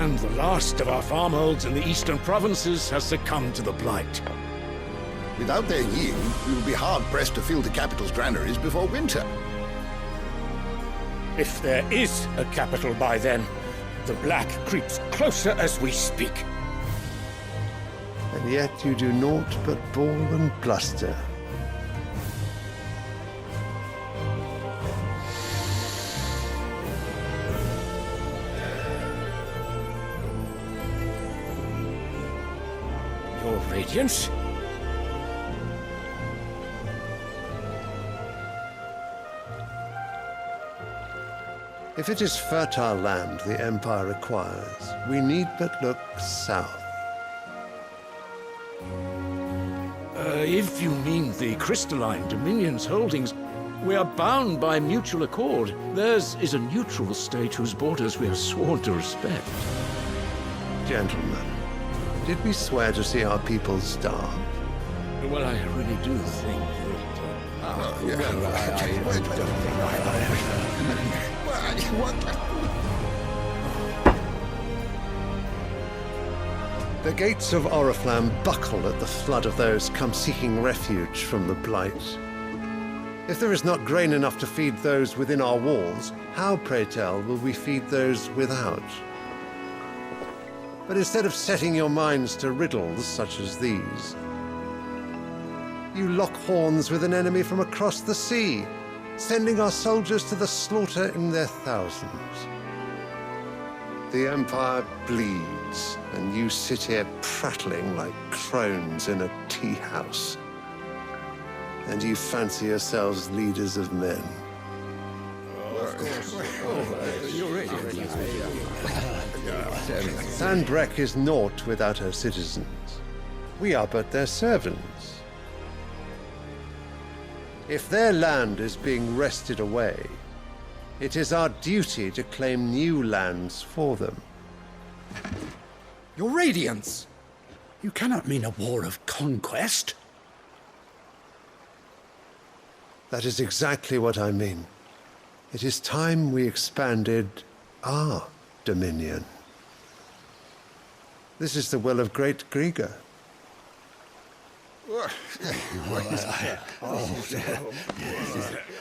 And the last of our farmholds in the eastern provinces has succumbed to the Blight. Without their yield, we will be hard-pressed to fill the capital's granaries before winter. If there is a capital by then, the Black creeps closer as we speak. And yet you do naught but bawl and bluster. Your Radiance? If it is fertile land the Empire requires, we need but look south. If you mean the crystalline Dominion's holdings, we are bound by mutual accord. Theirs is a neutral state whose borders we are sworn to respect. Gentlemen, did we swear to see our people starve? Well, I really do think The gates of Oriflamme buckle at the flood of those come seeking refuge from the Blight. If there is not grain enough to feed those within our walls, how, pray tell, will we feed those without? But instead of setting your minds to riddles such as these, you lock horns with an enemy from across the sea, sending our soldiers to the slaughter in their thousands. The Empire bleeds, and you sit here prattling like crones in a tea house. And you fancy yourselves leaders of men. Sandbreck is naught without her citizens. We are but their servants. If their land is being wrested away, it is our duty to claim new lands for them. Your Radiance! You cannot mean a war of conquest. That is exactly what I mean. It is time we expanded our dominion. This is the will of great Grieger.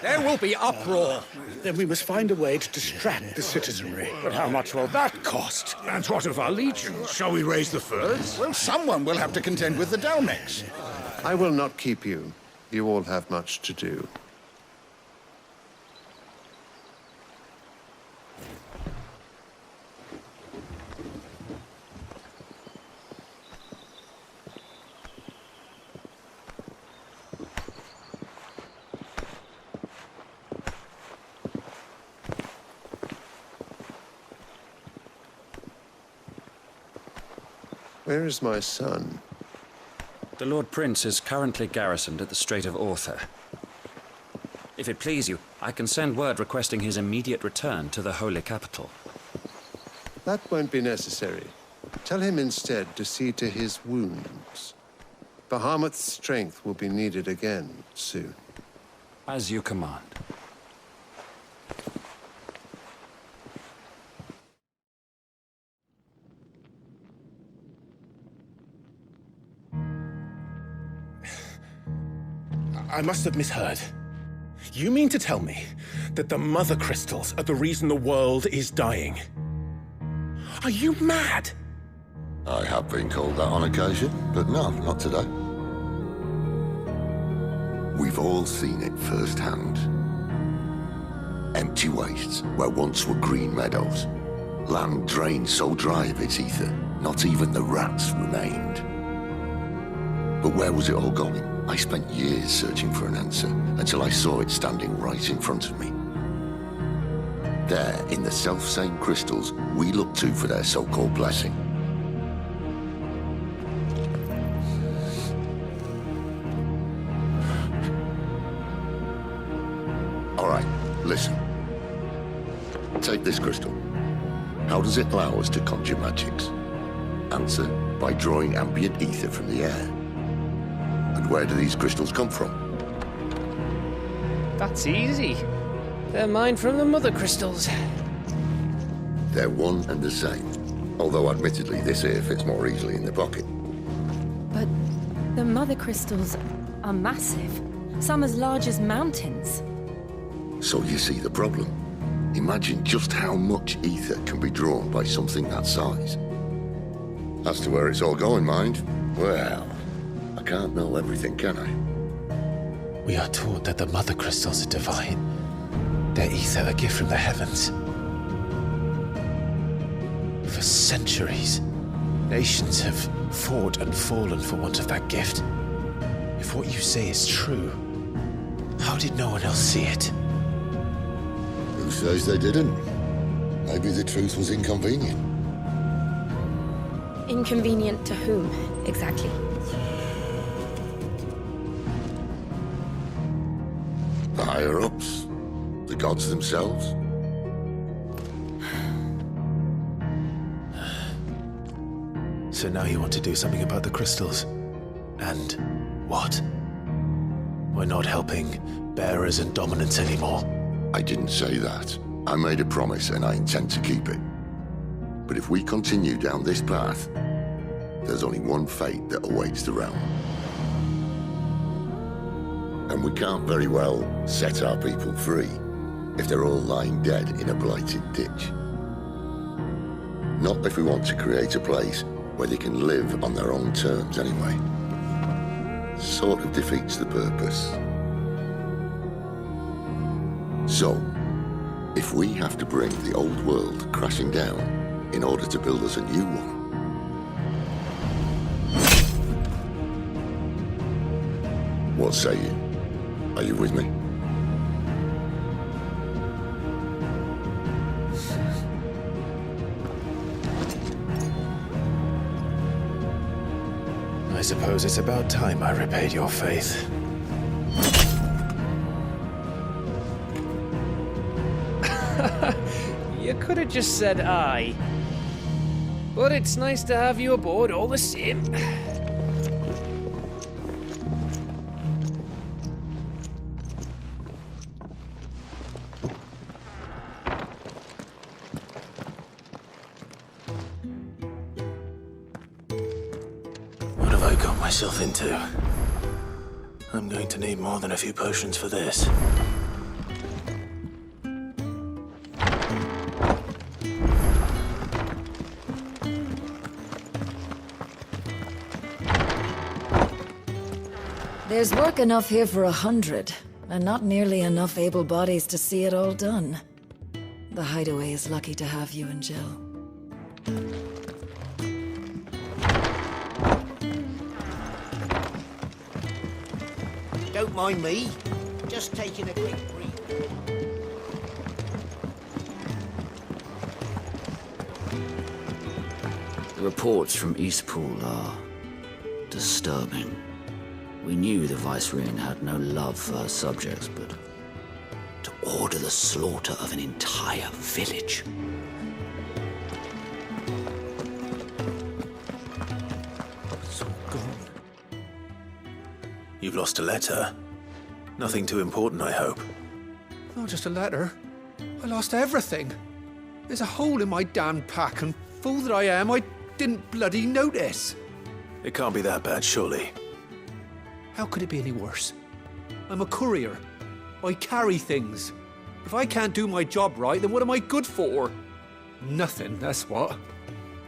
There will be uproar. Then we must find a way to distract the citizenry. But how much will that cost? And what of our legions? Shall we raise the furs? Well, someone will have to contend with the Dalmex. I will not keep you. You all have much to do. Where is my son? The Lord Prince is currently garrisoned at the Strait of Author. If it please you, I can send word requesting his immediate return to the Holy Capital. That won't be necessary. Tell him instead to see to his wounds. Bahamut's strength will be needed again soon. As you command. I must have misheard. You mean to tell me that the Mother Crystals are the reason the world is dying? Are you mad? I have been called that on occasion, but no, not today. We've all seen it firsthand. Empty wastes where once were green meadows. Land drained so dry of its ether, not even the rats remained. But where was it all going? I spent years searching for an answer, until I saw it standing right in front of me. There, in the self-same crystals we look to for their so-called blessing. All right, listen. Take this crystal. How does it allow us to conjure magics? Answer, by drawing ambient ether from the air. And where do these crystals come from? That's easy. They're mined from the Mother Crystals. They're one and the same. Although admittedly this here fits more easily in the pocket. But the mother crystals are massive. Some as large as mountains. So you see the problem. Imagine just how much ether can be drawn by something that size. As to where it's all going, mind, well, I can't know everything, can I? We are taught that the mother crystals are divine. Their ether a gift from the heavens. For centuries, nations have fought and fallen for want of that gift. If what you say is true, how did no one else see it? Who says they didn't? Maybe the truth was inconvenient. Inconvenient to whom, exactly? The higher-ups? The gods themselves? So now you want to do something about the crystals. And what? We're not helping bearers and dominants anymore. I didn't say that. I made a promise and I intend to keep it. But if we continue down this path, there's only one fate that awaits the realm. And we can't very well set our people free if they're all lying dead in a blighted ditch. Not if we want to create a place where they can live on their own terms anyway. Sort of defeats the purpose. So, if we have to bring the old world crashing down in order to build us a new one, what say you? Are you with me? I suppose it's about time I repaid your faith. You could have just said aye. But it's nice to have you aboard all the same. What have I got myself into? I'm going to need more than a few potions for this. There's work enough here for 100, and not nearly enough able bodies to see it all done. The Hideaway is lucky to have you and Jill. Don't mind me. Just taking a quick breather. The reports from Eastpool are disturbing. We knew the Vicereine had no love for her subjects, but to order the slaughter of an entire village. It's all gone. You've lost a letter. Nothing too important, I hope. Not just a letter. I lost everything. There's a hole in my damn pack, and fool that I am, I didn't bloody notice. It can't be that bad, surely. How could it be any worse? I'm a courier. I carry things. If I can't do my job right, then what am I good for? Nothing, that's what.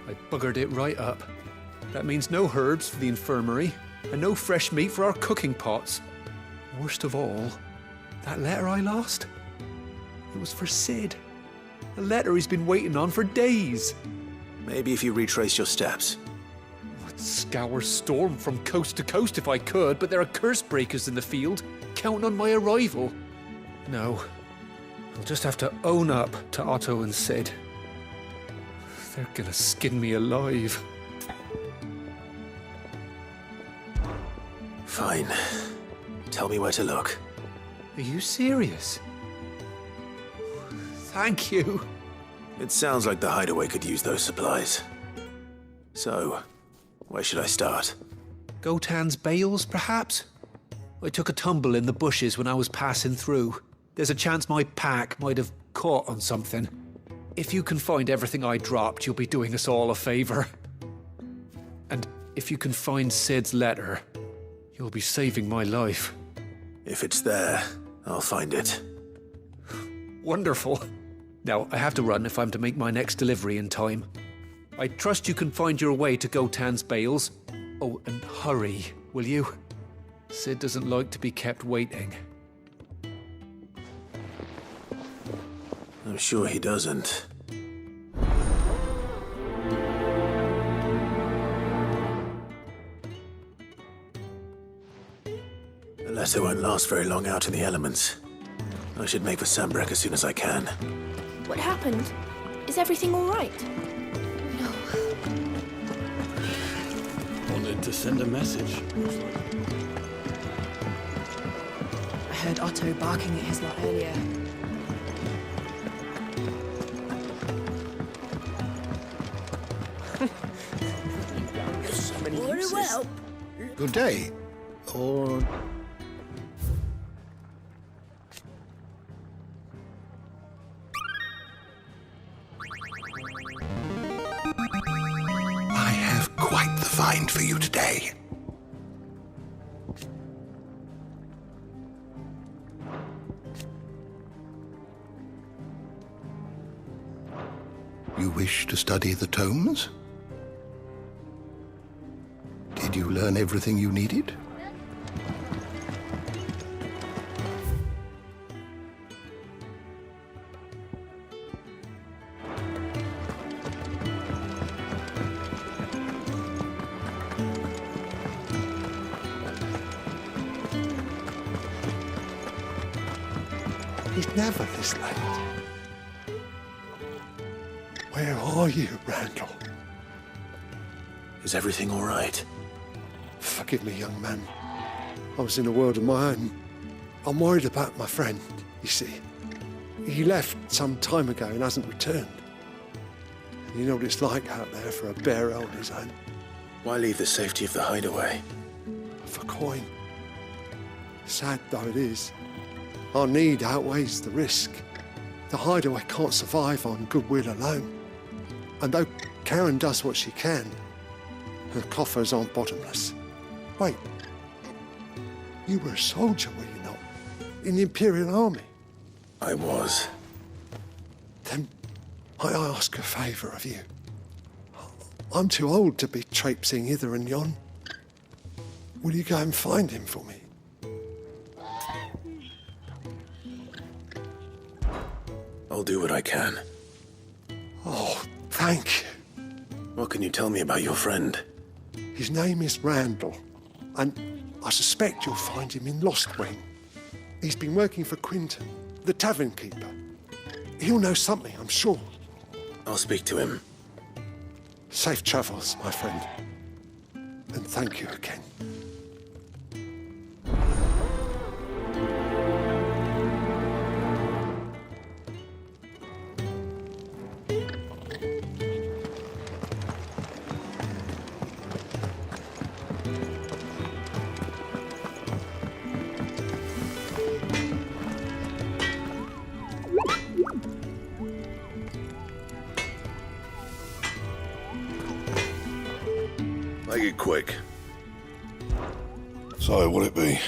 I buggered it right up. That means no herbs for the infirmary, and no fresh meat for our cooking pots. Worst of all, that letter I lost? It was for Sid. A letter he's been waiting on for days. Maybe if you retrace your steps. I'd scour Storm from coast to coast if I could, but there are curse breakers in the field, counting on my arrival. No, I'll just have to own up to Otto and Sid. They're gonna skin me alive. Fine. Tell me where to look. Are you serious? Thank you. It sounds like the Hideaway could use those supplies. So, where should I start? Gotan's bales, perhaps? I took a tumble in the bushes when I was passing through. There's a chance my pack might have caught on something. If you can find everything I dropped, you'll be doing us all a favour. And if you can find Sid's letter, you'll be saving my life. If it's there, I'll find it. Wonderful. Now, I have to run if I'm to make my next delivery in time. I trust you can find your way to Gotan's bales. Oh, and hurry, will you? Sid doesn't like to be kept waiting. I'm sure he doesn't. The letter won't last very long out in the elements. I should make for Sambrek as soon as I can. What happened? Is everything all right? No. Wanted to send a message. I heard Otto barking at his lot earlier. Very well. Good day. Or... I have quite the find for you today. You wish to study the tomes? Did you learn everything you needed? It's never this late. Where are you, Randall? Is everything all right? Forgive me, young man. I was in a world of my own. I'm worried about my friend, you see. He left some time ago and hasn't returned. You know what it's like out there for a bear on his own. Why leave the safety of the hideaway? For coin. Sad though it is, our need outweighs the risk. The hideaway can't survive on goodwill alone. And though Karen does what she can, her coffers aren't bottomless. Wait, you were a soldier, were you not? In the Imperial Army? I was. Then I ask a favour of you. I'm too old to be traipsing hither and yon. Will you go and find him for me? I'll do what I can. Oh, thank you. What can you tell me about your friend? His name is Randall, and I suspect you'll find him in Lostwing. He's been working for Quinton, the tavern keeper. He'll know something, I'm sure. I'll speak to him. Safe travels, my friend. And thank you again. Make it quick. So, what'd it be?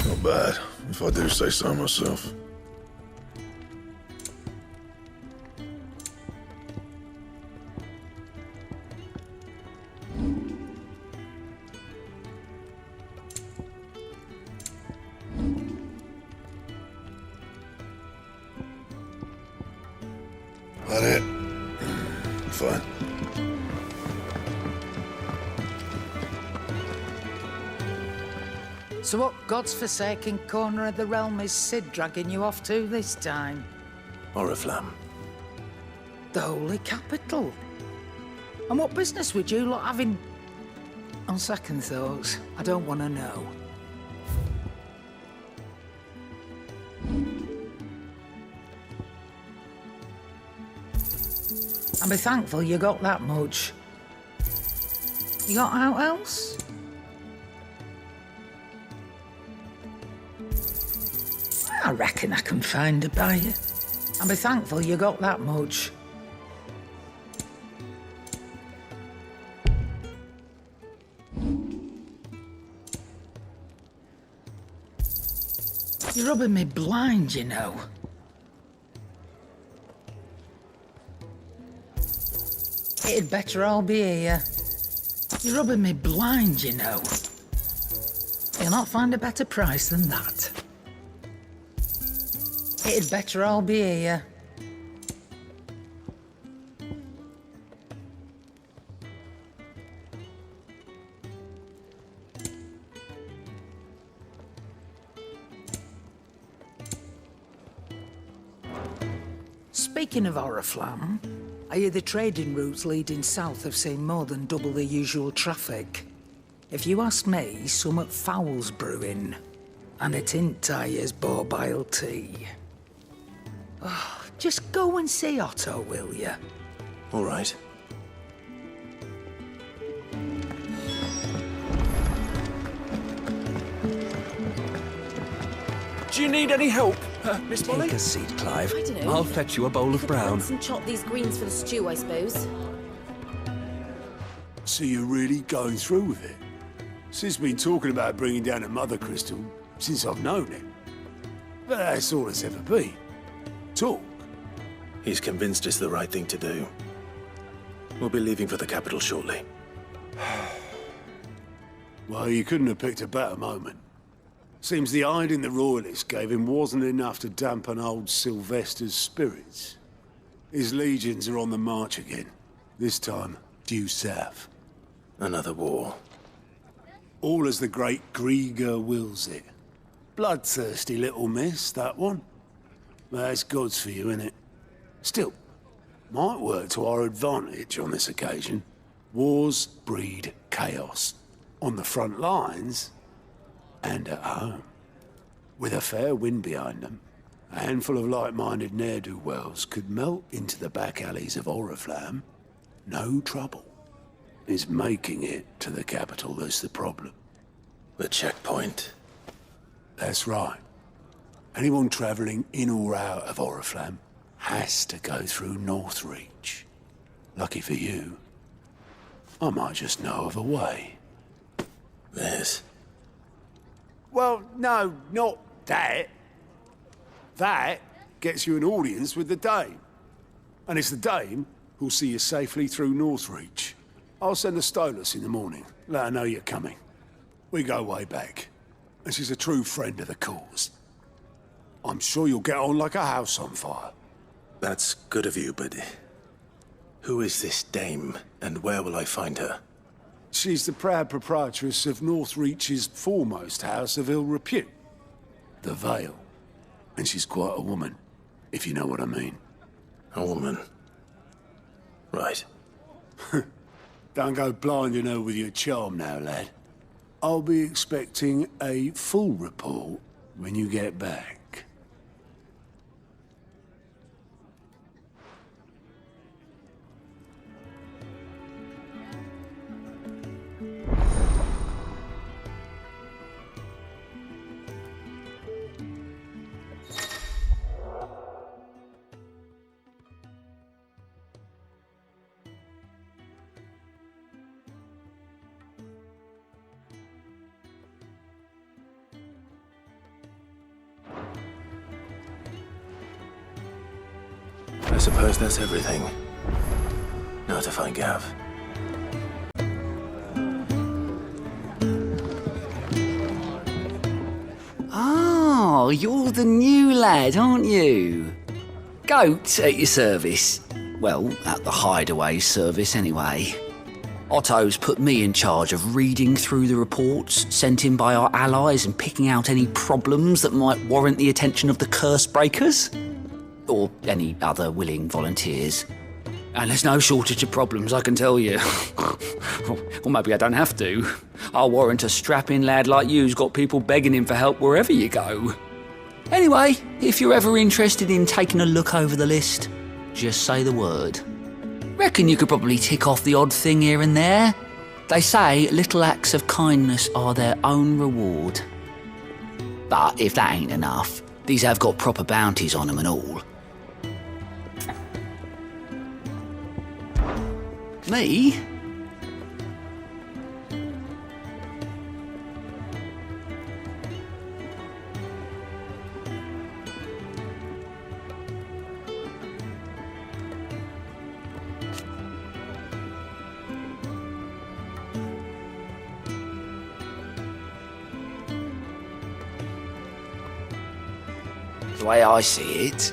Not bad, if I do say so myself. That it? Fine. So what God's forsaken corner of the realm is Sid dragging you off to this time? Oriflamme. The Holy Capital. And what business would you lot have in... On second thoughts, I don't want to know. And be thankful you got that much. You got out else? I reckon I can find a buyer. I'll be thankful you got that much. You're rubbing me blind, you know. It'd better all be here. You're rubbing me blind, you know. You'll not find a better price than that. It'd better all be here. Speaking of Oriflamme, I hear the trading routes leading south have seen more than double the usual traffic. If you ask me, summat foul's brewing, and it ain't Tyre's borbile tea. Oh, just go and see Otto, will you? All right. Do you need any help, Miss Molly? Take a seat, Clive. I don't know. I'll fetch you a bowl of brown. Rinse and chop these greens for the stew, I suppose. So you're really going through with it? Sid's been talking about bringing down a mother crystal since I've known him. But that's all it's ever been. Talk. He's convinced it's the right thing to do. We'll be leaving for the capital shortly. Well, you couldn't have picked a better moment. Seems the hiding the Royalists gave him wasn't enough to dampen old Sylvester's spirits. His legions are on the march again. This time, due south. Another war. All as the great Grieger wills it. Bloodthirsty little miss, that one. That's God's for you, innit? Still, might work to our advantage on this occasion. Wars breed chaos. On the front lines, and at home. With a fair wind behind them, a handful of like-minded ne'er-do-wells could melt into the back alleys of Oriflamme. No trouble. It's making it to the capital that's the problem. The checkpoint. That's right. Anyone travelling in or out of Oriflamme has to go through Northreach. Lucky for you, I might just know of a way. There's... Well, no, not that. That gets you an audience with the Dame. And it's the Dame who'll see you safely through Northreach. I'll send the Stolas in the morning. Let her know you're coming. We go way back. And she's a true friend of the cause. I'm sure you'll get on like a house on fire. That's good of you, but... who is this Dame, and where will I find her? She's the proud proprietress of Northreach's foremost house of ill repute, the Vale. And she's quite a woman, if you know what I mean. A woman? Right. Don't go blinding her with your charm now, lad. I'll be expecting a full report when you get back. I suppose that's everything. Now to find Gav. Oh, you're the new lad, aren't you? Goat at your service. Well, at the Hideaway service anyway. Otto's put me in charge of reading through the reports sent in by our allies and picking out any problems that might warrant the attention of the curse breakers. Or any other willing volunteers. And there's no shortage of problems, I can tell you. Or maybe I don't have to. I'll warrant a strapping lad like you's got people begging him for help wherever you go. Anyway, if you're ever interested in taking a look over the list, just say the word. Reckon you could probably tick off the odd thing here and there. They say little acts of kindness are their own reward. But if that ain't enough, These have got proper bounties on them and all. Me? The way I see it,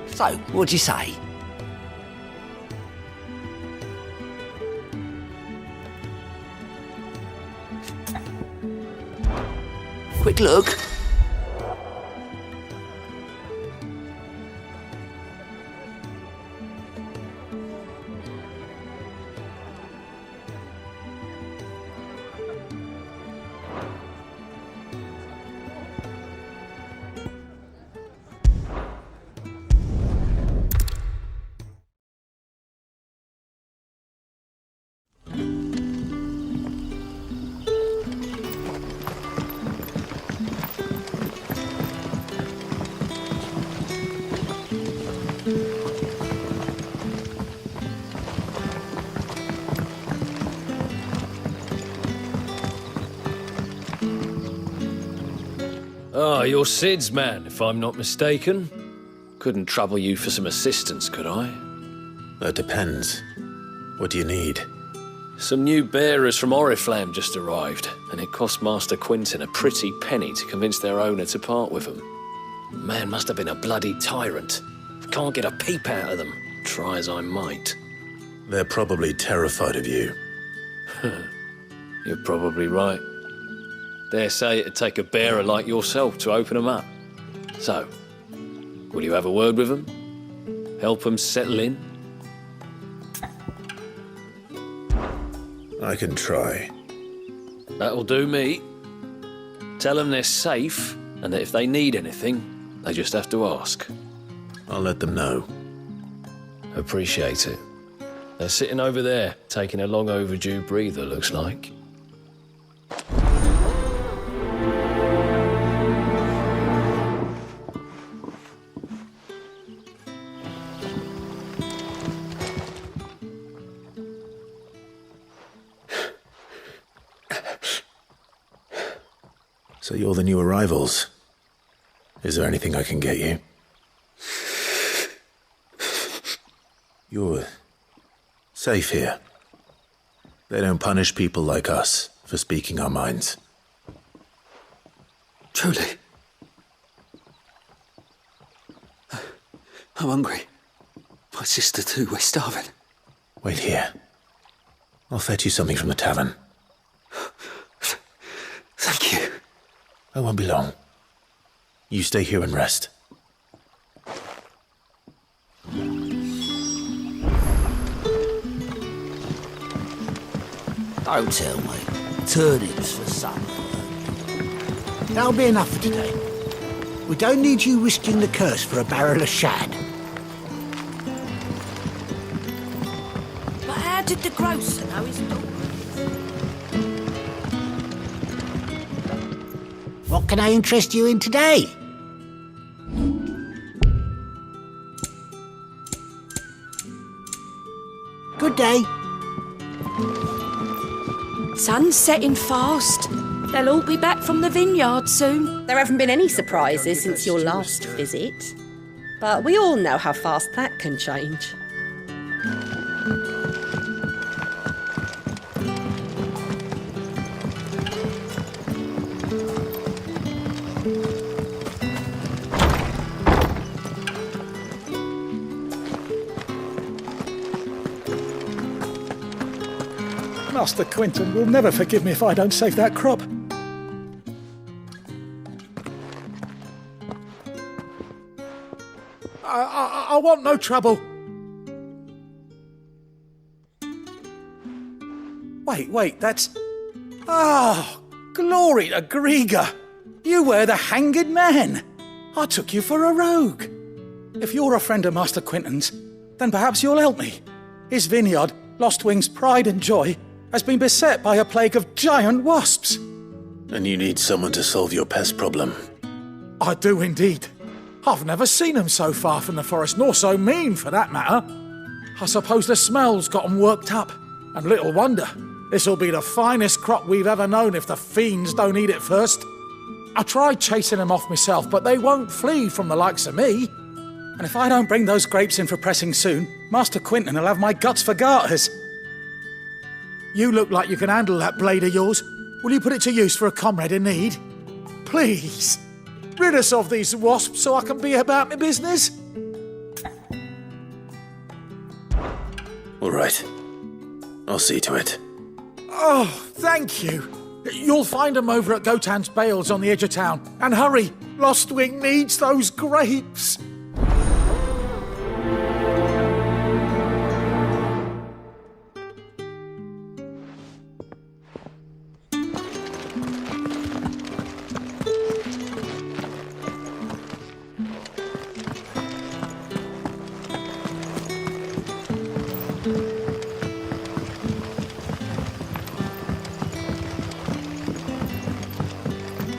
so, what'd you say? Quick look. Ah, you're Sid's man, if I'm not mistaken. Couldn't trouble you for some assistance, could I? That depends. What do you need? Some new bearers from Oriflamme just arrived, and it cost Master Quinton a pretty penny to convince their owner to part with them. Man must have been a bloody tyrant. Can't get a peep out of them, try as I might. They're probably terrified of you. You're probably right. Dare say it'd take a bearer like yourself to open them up. So, will you have a word with them? Help them settle in? I can try. That'll do me. Tell them they're safe, and that if they need anything, they just have to ask. I'll let them know. Appreciate it. They're sitting over there, taking a long overdue breather, looks like. So you're the new arrivals. Is there anything I can get you? You're safe here. They don't punish people like us for speaking our minds. Truly. I'm hungry. My sister too, we're starving. Wait here. I'll fetch you something from the tavern. Thank you. I won't be long. You stay here and rest. Don't tell me. Turnips for supper. That'll be enough for today. We don't need you risking the curse for a barrel of shad. But how did the grocer know his daughter? What can I interest you in today? Good day. Sun's setting fast. They'll all be back from the vineyard soon. There haven't been any surprises since your last visit. But we all know how fast that can change. Master Quinton will never forgive me if I don't save that crop. I want no trouble. Wait, that's... Ah, glory to Griga. You were the hanged man. I took you for a rogue. If you're a friend of Master Quinton's, then perhaps you'll help me. His vineyard, Lostwing's pride and joy, has been beset by a plague of giant wasps. And you need someone to solve your pest problem. I do indeed. I've never seen them so far from the forest, nor so mean, for that matter. I suppose the smell's got 'em worked up. And little wonder. This'll be the finest crop we've ever known if the fiends don't eat it first. I tried chasing them off myself, but they won't flee from the likes of me. And if I don't bring those grapes in for pressing soon, Master Quinton will have my guts for garters. You look like you can handle that blade of yours. Will you put it to use for a comrade in need? Please, rid us of these wasps so I can be about my business. All right. I'll see to it. Oh, thank you. You'll find them over at Gotan's Bales on the edge of town. And hurry, Lostwing needs those grapes.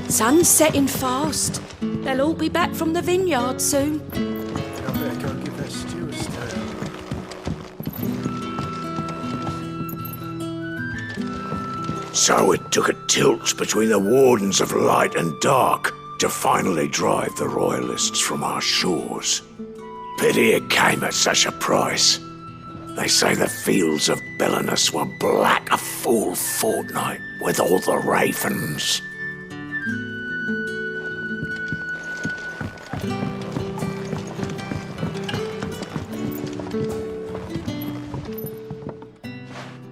Sun's setting fast. They'll all be back from the vineyard soon. I better go and give that stew a stir. So it took a tilt between the Wardens of Light and Dark to finally drive the Royalists from our shores. Pity it came at such a price. They say the fields of Belenus were black a full fortnight with all the ravens.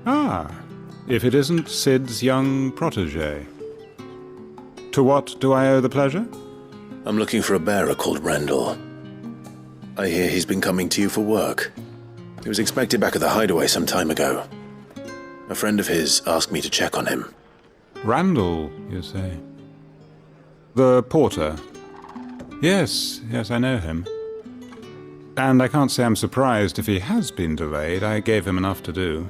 Ah, if it isn't Sid's young protégé. To what do I owe the pleasure? I'm looking for a bearer called Randall. I hear he's been coming to you for work. He was expected back at the Hideaway some time ago. A friend of his asked me to check on him. Randall, you say? The porter? Yes, I know him. And I can't say I'm surprised if he has been delayed. I gave him enough to do.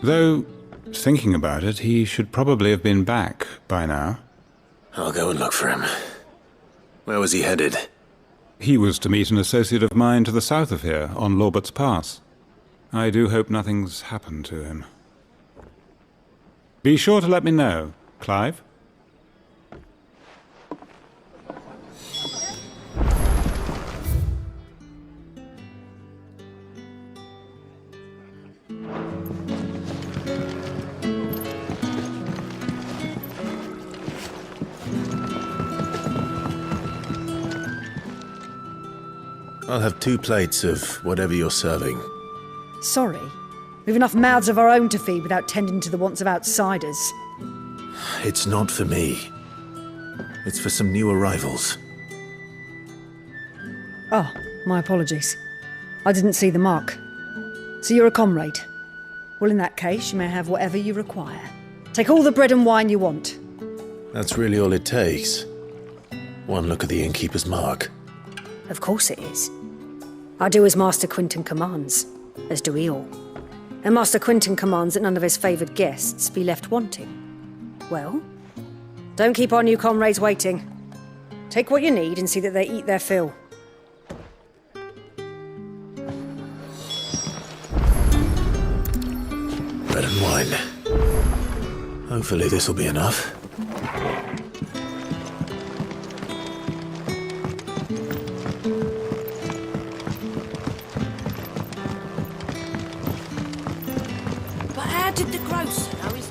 Though, thinking about it, he should probably have been back by now. I'll go and look for him. Where was he headed? He was to meet an associate of mine to the south of here, on Lorbert's Pass. I do hope nothing's happened to him. Be sure to let me know, Clive. I'll have 2 plates of whatever you're serving. Sorry. We've enough mouths of our own to feed without tending to the wants of outsiders. It's not for me. It's for some new arrivals. Oh, my apologies. I didn't see the mark. So you're a comrade? Well, in that case, you may have whatever you require. Take all the bread and wine you want. That's really all it takes. One look at the innkeeper's mark. Of course it is. I do as Master Quinton commands, as do we all. And Master Quinton commands that none of his favoured guests be left wanting. Well, don't keep our new comrades waiting. Take what you need and see that they eat their fill. Bread and wine. Hopefully this'll be enough. Did the grocer know his...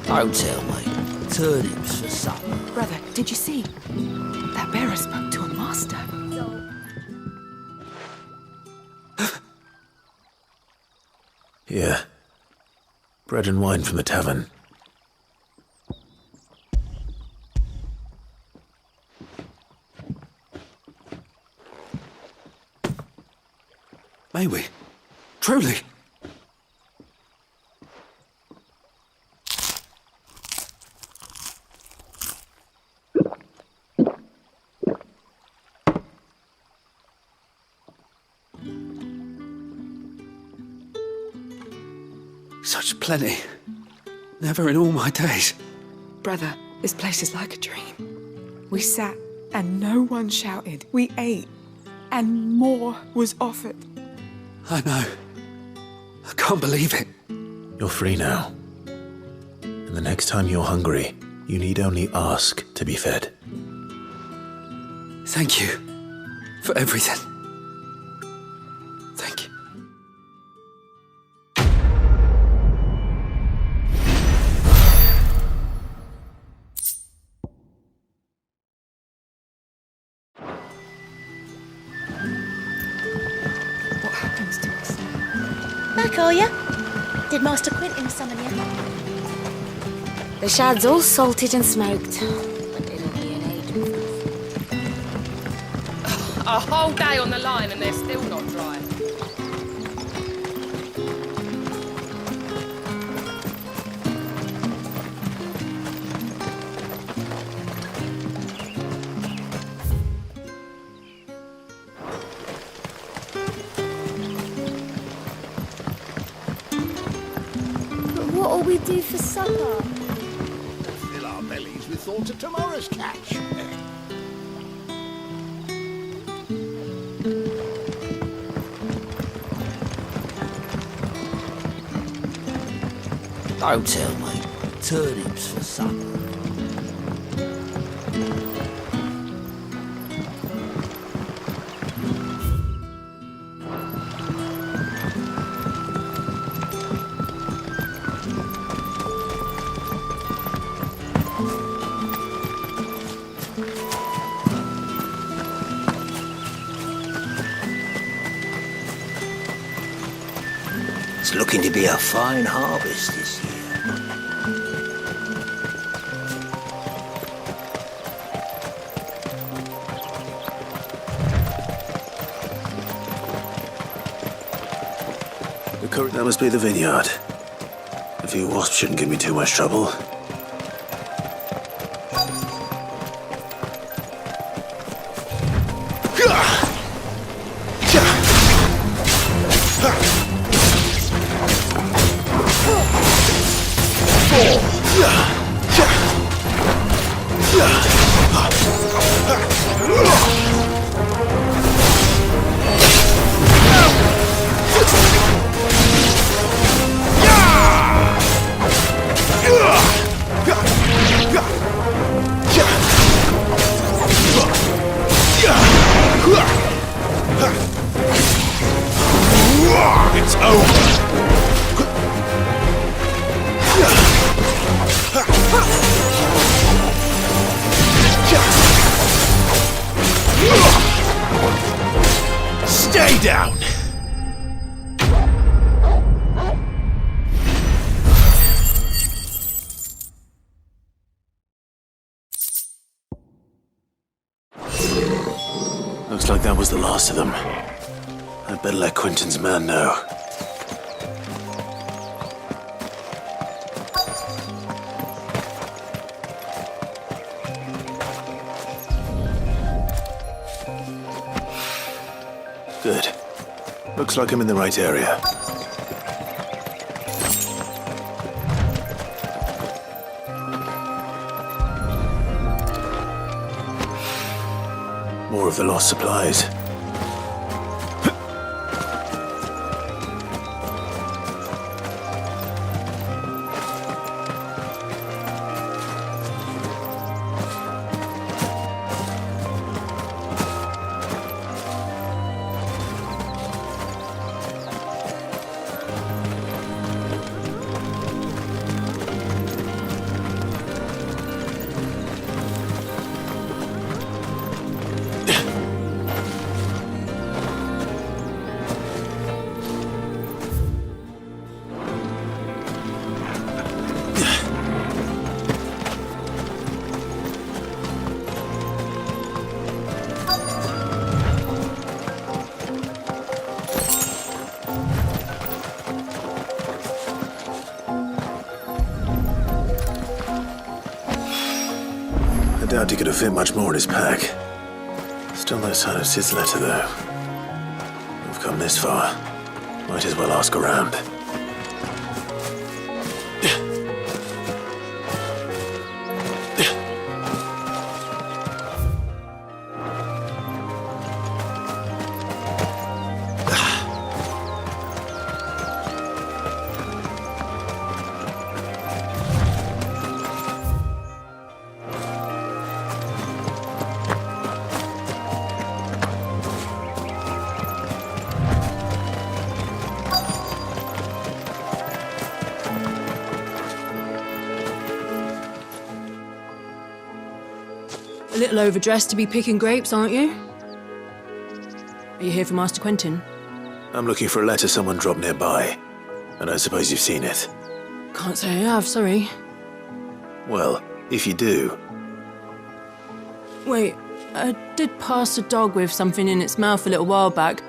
Don't tell me. Turnips for supper. Brother, did you see? That bearer spoke to a master. Here. Bread and wine from the tavern. May we? Truly? Such plenty. Never in all my days. Brother, this place is like a dream. We sat and no one shouted. We ate and more was offered. I know. I can't believe it. You're free now. And the next time you're hungry, you need only ask to be fed. Thank you for everything. Thank you. What happens to us? Back, are ya? Did Master Quentin summon you? The shad's all salted and smoked, but it'll be an age. A whole day on the line and they're still not dry. But what'll we do for supper? Fill our bellies with thoughts of tomorrow's catch. Don't tell me. Turnips for supper. It's looking to be a fine harvest this year. That must be the vineyard. A few wasps shouldn't give me too much trouble. It's over. Stay down. Looks like that was the last of them. I'd better let Quentin's man know. Good. Looks like I'm in the right area. More of the lost supplies. I doubt he could have fit much more in his pack. Still no sign of Sid's letter, though. We've come this far. Might as well ask around. A little overdressed to be picking grapes, aren't you? Are you here for Master Quentin? I'm looking for a letter someone dropped nearby. And I suppose you've seen it. Can't say I have, sorry. Well, if you do... Wait, I did pass a dog with something in its mouth a little while back.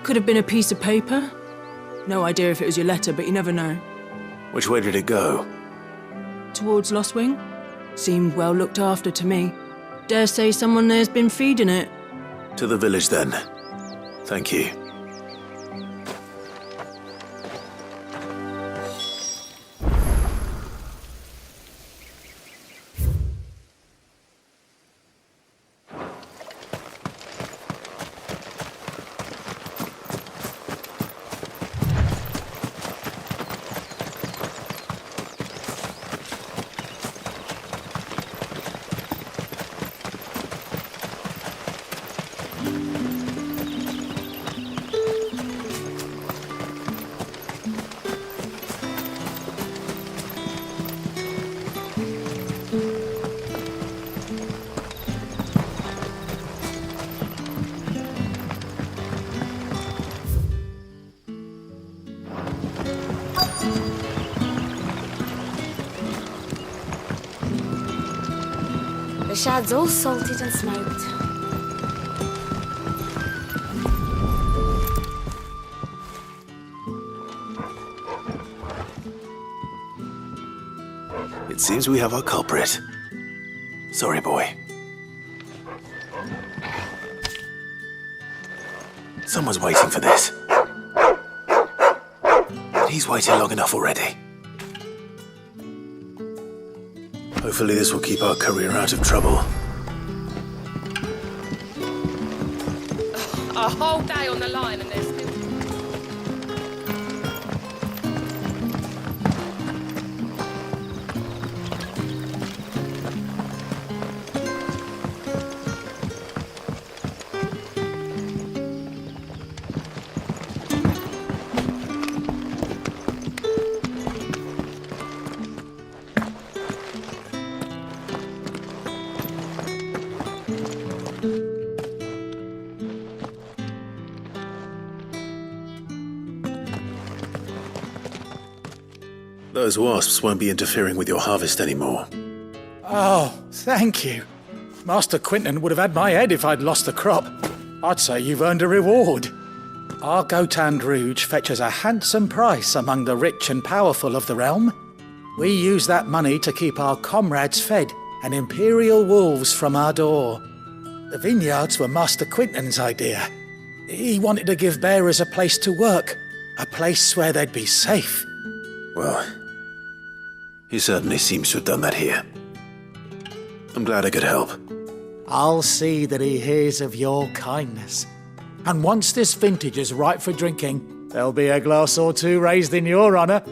Could have been a piece of paper. No idea if it was your letter, but you never know. Which way did it go? Towards Lost Wing? Seemed well looked after to me. Dare say someone there's been feeding it. To the village, then. Thank you. The shad's all salted and smoked. It seems we have our culprit. Sorry, boy. Someone's waiting for this. He's waited long enough already. Hopefully this will keep our courier out of trouble. A whole day on the line and they're still... Those wasps won't be interfering with your harvest anymore. Oh, thank you. Master Quentin would have had my head if I'd lost the crop. I'd say you've earned a reward. Our Gotand Rouge fetches a handsome price among the rich and powerful of the realm. We use that money to keep our comrades fed and imperial wolves from our door. The vineyards were Master Quentin's idea. He wanted to give bearers a place to work, a place where they'd be safe. Well, he certainly seems to have done that here. I'm glad I could help. I'll see that he hears of your kindness. And once this vintage is ripe for drinking, there'll be a glass or two raised in your honour.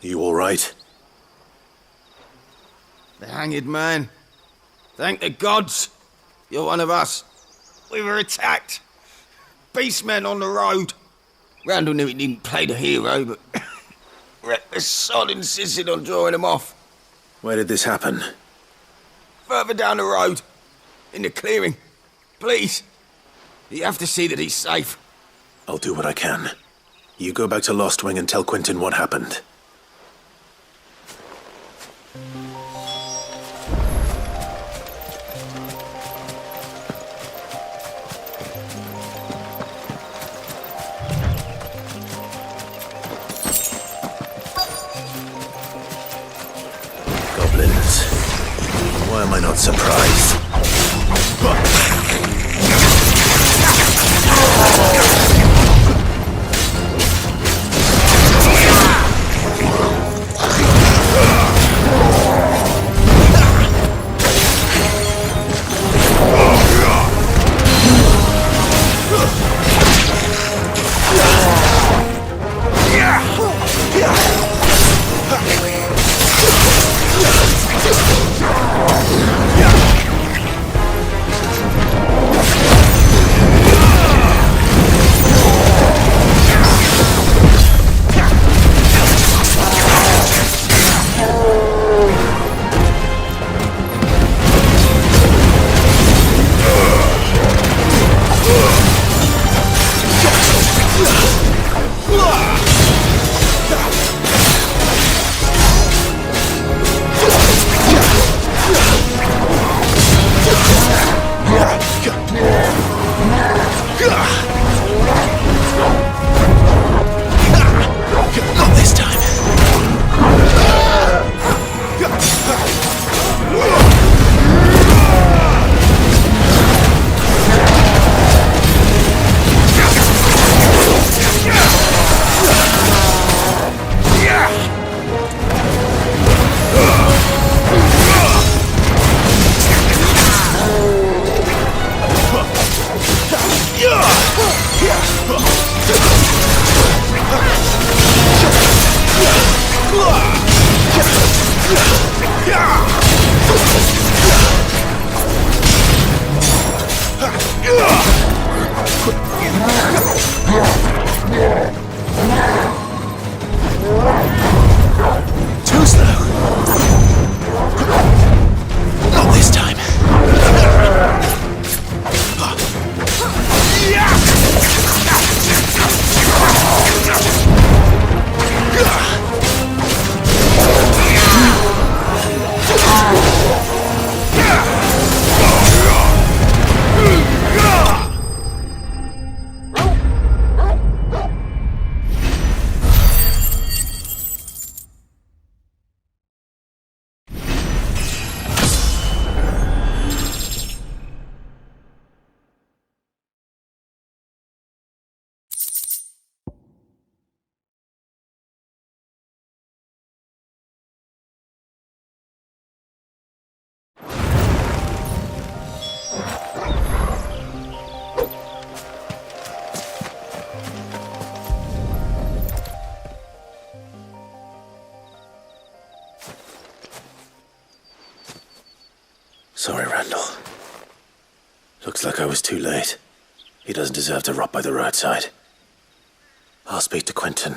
You all right? The hanged man. Thank the gods. You're one of us. We were attacked. Beastmen on the road. Randall knew he didn't play the hero, but the sod insisted on drawing him off. Where did this happen? Further down the road. In the clearing. Please. You have to see that he's safe. I'll do what I can. You go back to Lost Wing and tell Quentin what happened. Goblins. Why am I not surprised? Sorry, Randall. Looks like I was too late. He doesn't deserve to rot by the roadside. I'll speak to Quentin.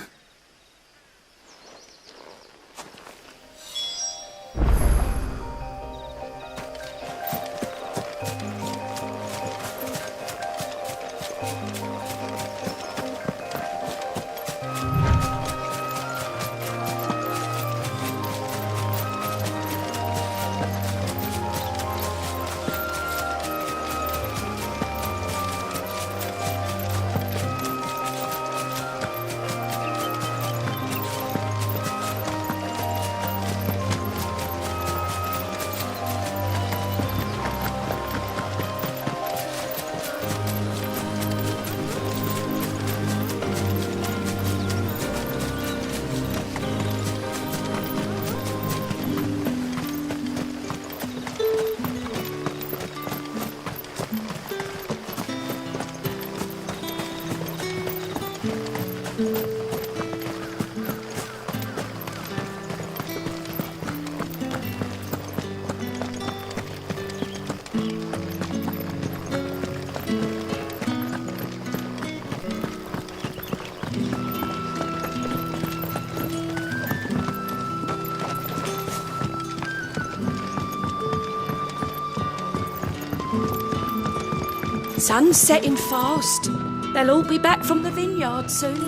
Sun's setting fast. They'll all be back from the vineyard soon.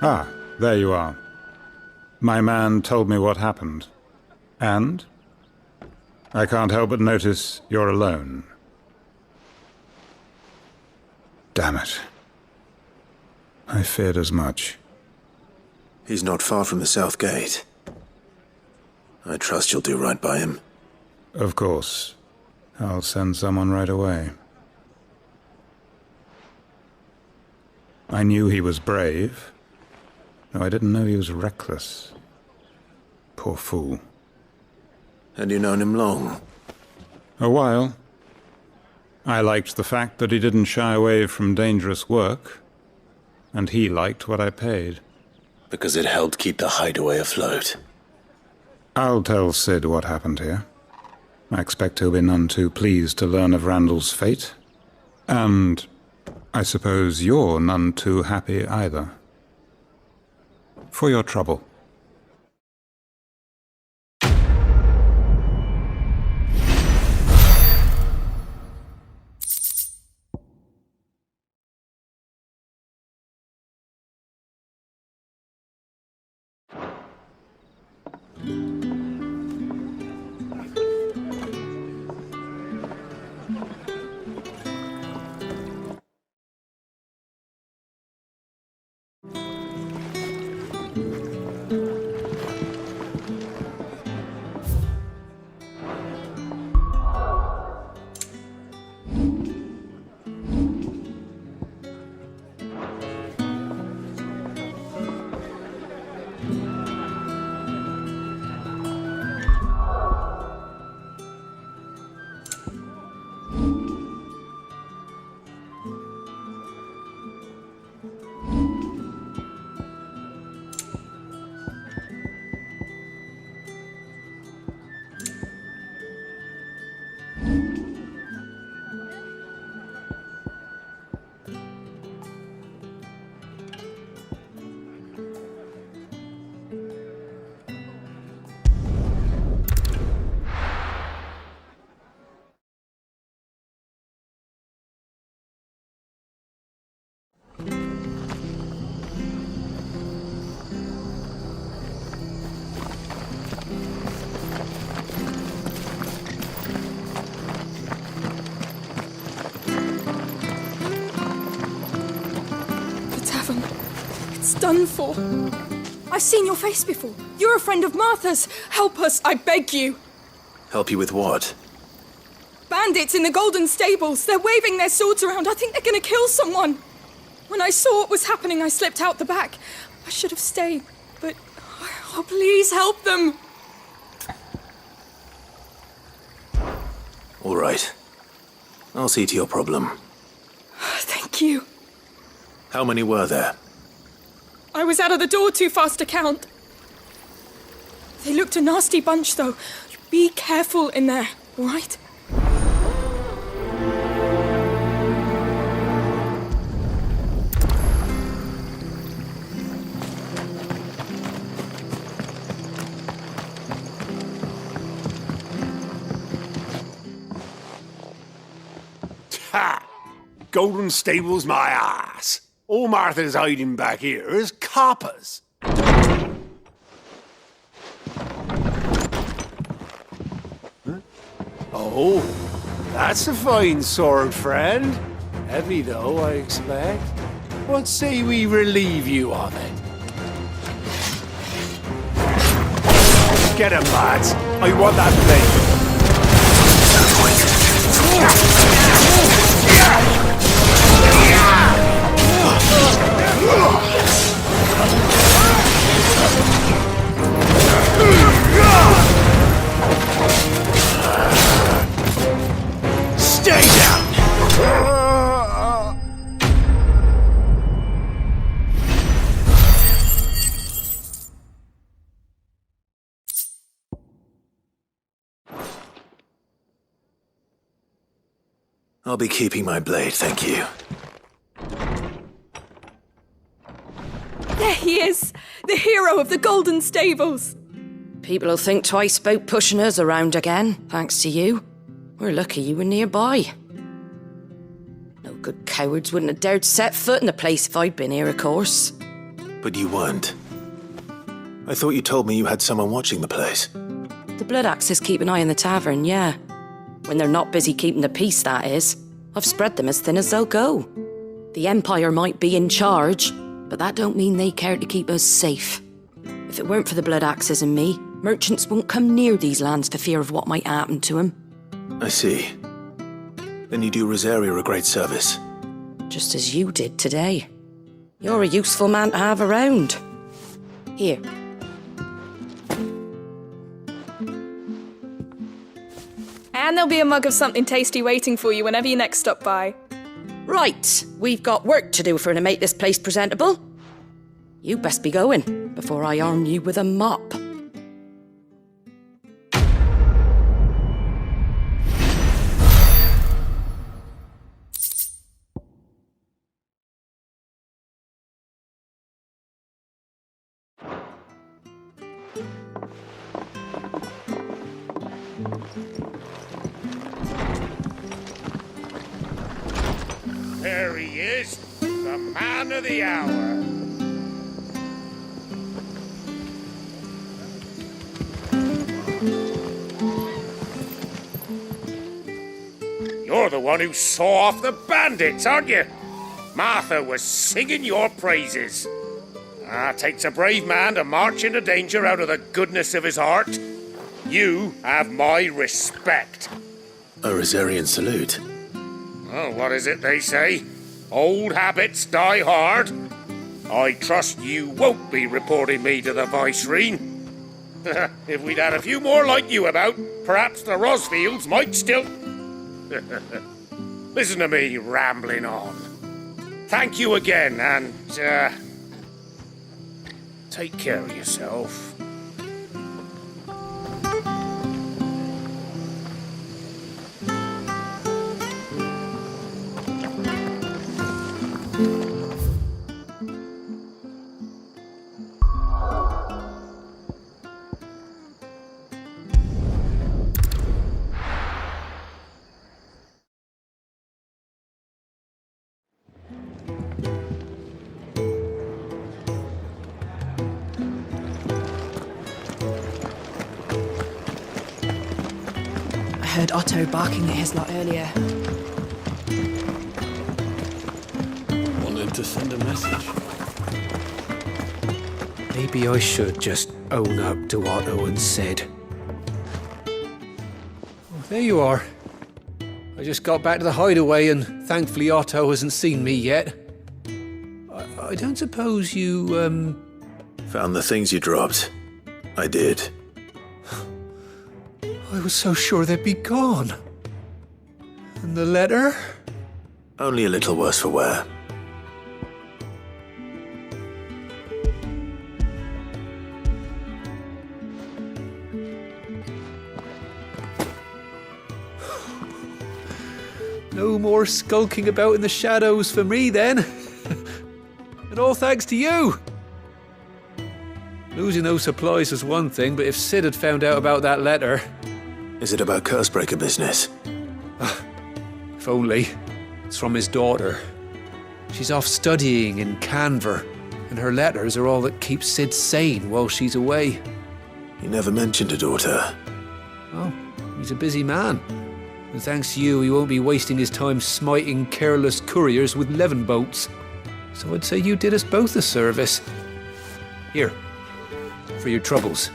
Ah, there you are. My man told me what happened. And? I can't help but notice you're alone. Damn it. I feared as much. He's not far from the south gate. I trust you'll do right by him. Of course. I'll send someone right away. I knew he was brave, though I didn't know he was reckless. Poor fool. And you known him long? A while. I liked the fact that he didn't shy away from dangerous work, and he liked what I paid. Because it helped keep the Hideaway afloat. I'll tell Sid what happened here. I expect he'll be none too pleased to learn of Randall's fate. And I suppose you're none too happy either. For your trouble. Done for. I've seen your face before. You're a friend of Martha's. Help us, I beg you. Help you with what? Bandits in the Golden Stables. They're waving their swords around. I think they're going to kill someone. When I saw what was happening, I slipped out the back. I should have stayed, but... Oh, please help them. All right. I'll see to your problem. Thank you. How many were there? I was out of the door too fast to count. They looked a nasty bunch, though. Be careful in there, all right? Ha! Golden Stables my ass. All Martha's hiding back here is coppers. Huh? Oh, that's a fine sword, friend. Heavy though, I expect. What say we relieve you of it? Get him, lads. I want that blade. Stay down! I'll be keeping my blade, thank you. There he is! The hero of the Golden Stables! People will think twice about pushing us around again, thanks to you. We're lucky you were nearby. No good cowards wouldn't have dared set foot in the place if I'd been here, of course. But you weren't. I thought you told me you had someone watching the place. The Blood Axes keep an eye on the tavern, yeah. When they're not busy keeping the peace, that is. I've spread them as thin as they'll go. The Empire might be in charge, but that don't mean they care to keep us safe. If it weren't for the Blood Axes and me, merchants won't come near these lands for fear of what might happen to them. I see. Then you do Rosaria a great service. Just as you did today. You're a useful man to have around. Here. And there'll be a mug of something tasty waiting for you whenever you next stop by. Right, we've got work to do for to make this place presentable. You best be going, before I arm you with a mop. There he is, the man of the hour. You're the one who saw off the bandits, aren't you? Martha was singing your praises. Takes a brave man to march into danger out of the goodness of his heart. You have my respect. A Rosarian salute. Oh, what is it they say? Old habits die hard. I trust you won't be reporting me to the Viceroy. If we'd had a few more like you about, perhaps the Rosfields might still... Listen to me rambling on. Thank you again, and, take care of yourself. I heard Otto barking at his lot earlier. Wanted to send a message. Maybe I should just own up to Otto and Sid. Oh, there you are. I just got back to the Hideaway and thankfully Otto hasn't seen me yet. I don't suppose you, Found the things you dropped. I did. I was so sure they'd be gone. And the letter? Only a little worse for wear. No more skulking about in the shadows for me, then. And all thanks to you. Losing those supplies was one thing, but if Sid had found out about that letter... Is it about Cursebreaker business? If only. It's from his daughter. She's off studying in Canver, and her letters are all that keeps Sid sane while she's away. He never mentioned a daughter. Oh, he's a busy man. And thanks to you, he won't be wasting his time smiting careless couriers with levin bolts. So I'd say you did us both a service. Here, for your troubles.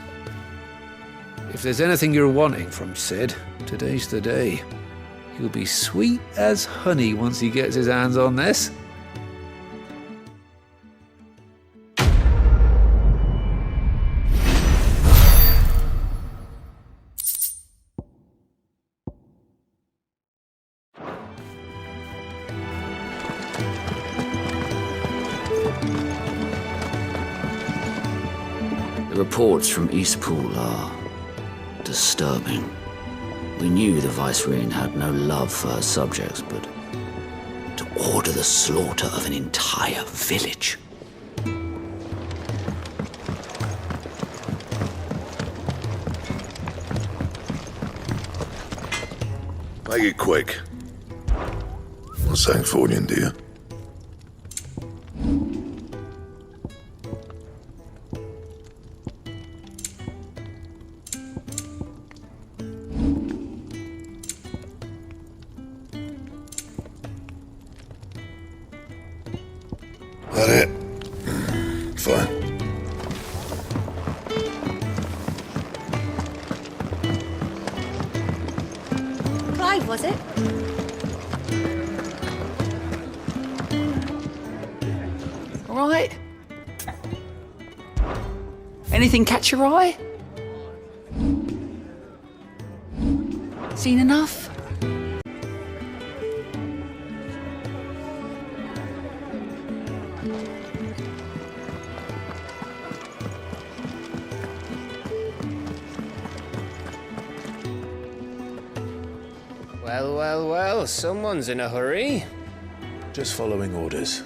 If there's anything you're wanting from Sid, today's the day. He'll be sweet as honey once he gets his hands on this. The reports from Eastpool are disturbing. We knew the Viceroy had no love for her subjects, but to order the slaughter of an entire village. Make it quick. Not saying Fordian, do you? That it? Fine. Clive, was it? All right. Anything catch your eye? Seen enough? Well, well, well, someone's in a hurry. Just following orders.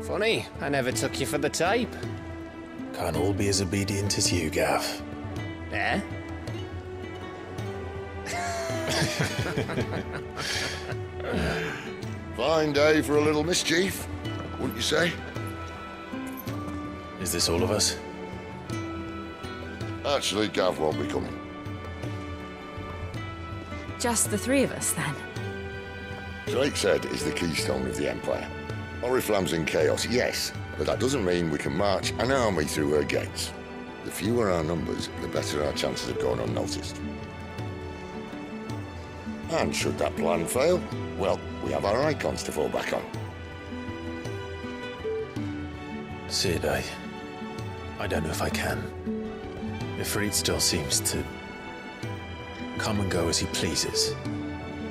Funny, I never took you for the type. Can't all be as obedient as you, Gav. Eh? Fine day for a little mischief, wouldn't you say? Is this all of us? Actually, Gav won't be coming. Just the three of us, then? Drake's Head is the keystone of the Empire. Oriflamme's in chaos, yes, but that doesn't mean we can march an army through her gates. The fewer our numbers, the better our chances of going unnoticed. And should that plan fail, well, we have our Eikons to fall back on. Sid, I don't know if I can. Ifrit still seems to come and go as he pleases.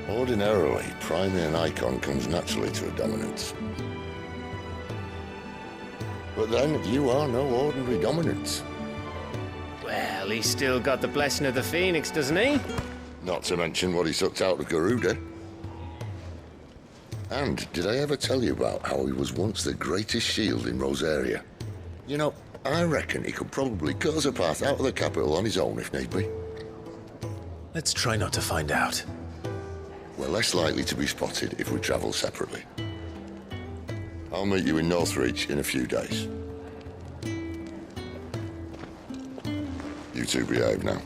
Ordinarily, priming an Eikon comes naturally to a dominance. But then, you are no ordinary dominance. Well, he's still got the blessing of the Phoenix, doesn't he? Not to mention what he sucked out of Garuda. And did I ever tell you about how he was once the greatest shield in Rosaria? You know, I reckon he could probably cut us a path out of the capital on his own if need be. Let's try not to find out. We're less likely to be spotted if we travel separately. I'll meet you in Northreach in a few days. You two behave now.